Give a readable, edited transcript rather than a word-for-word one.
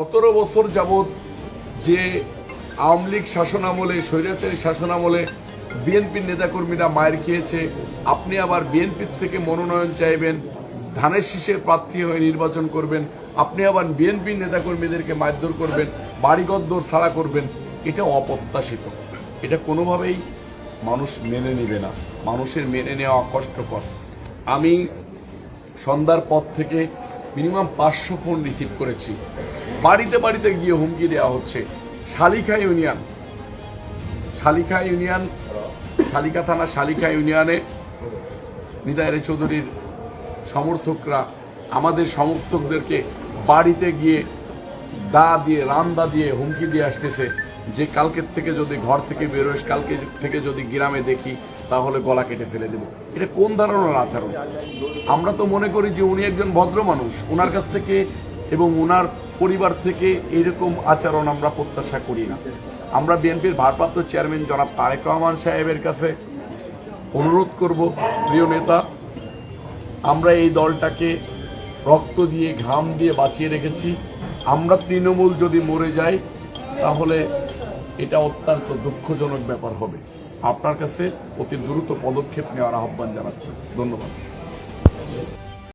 17 বছর যাবৎ যে আওয়ামী লীগ শাসনামলে স্বৈরাচারী শাসনামলে বিএনপির নেতাকর্মীরা মায়ের খেয়েছে, আপনি আবার বিএনপির থেকে মনোনয়ন চাইবেন, ধানের শীষের প্রার্থী হয়ে নির্বাচন করবেন, আপনি আবার বিএনপির নেতাকর্মীদেরকে মারধর করবেন, বাড়িঘর ছাড়া করবেন। এটা অপ্রত্যাশিত, এটা কোনোভাবেই মানুষ মেনে নেবে না, মানুষের মেনে নেওয়া কষ্টকর। আমি সন্ধ্যার পর থেকে মিনিমাম 500 ফোন রিসিভ করেছি, বাড়িতে বাড়িতে গিয়ে হুমকি দেওয়া হচ্ছে। শালিখা ইউনিয়ন শালিকা থানা শালিখা ইউনিয়নে নিতাই চৌধুরীর সমর্থকরা আমাদের সমর্থকদেরকে বাড়িতে গিয়ে রান্দা দিয়ে হুমকি দিয়ে আসতেছে যে কালকের থেকে যদি ঘর থেকে বেরোস, কালকে থেকে যদি গ্রামে দেখি তাহলে গলা কেটে ফেলে দেব। এটা কোন ধরনের আচরণ? আমরা তো মনে করি যে উনি একজন ভদ্র মানুষ, ওনার কাছ থেকে এবং ওনার পরিবার থেকে এইরকম আচরণ আমরা প্রত্যাশা করি না। আমরা বিএনপির ভারপ্রাপ্ত চেয়ারম্যান জনাব তারেক রহমান সাহেবের কাছে অনুরোধ করব, প্রিয় নেতা, আমরা এই দলটাকে রক্ত দিয়ে ঘাম দিয়ে বাঁচিয়ে রেখেছি, আমরা তৃণমূল যদি মরে যাই তাহলে এটা অত্যন্ত দুঃখজনক ব্যাপার হবে। আপনার কাছে অতি দ্রুত পদক্ষেপ নেওয়ার আহ্বান জানাচ্ছি। ধন্যবাদ।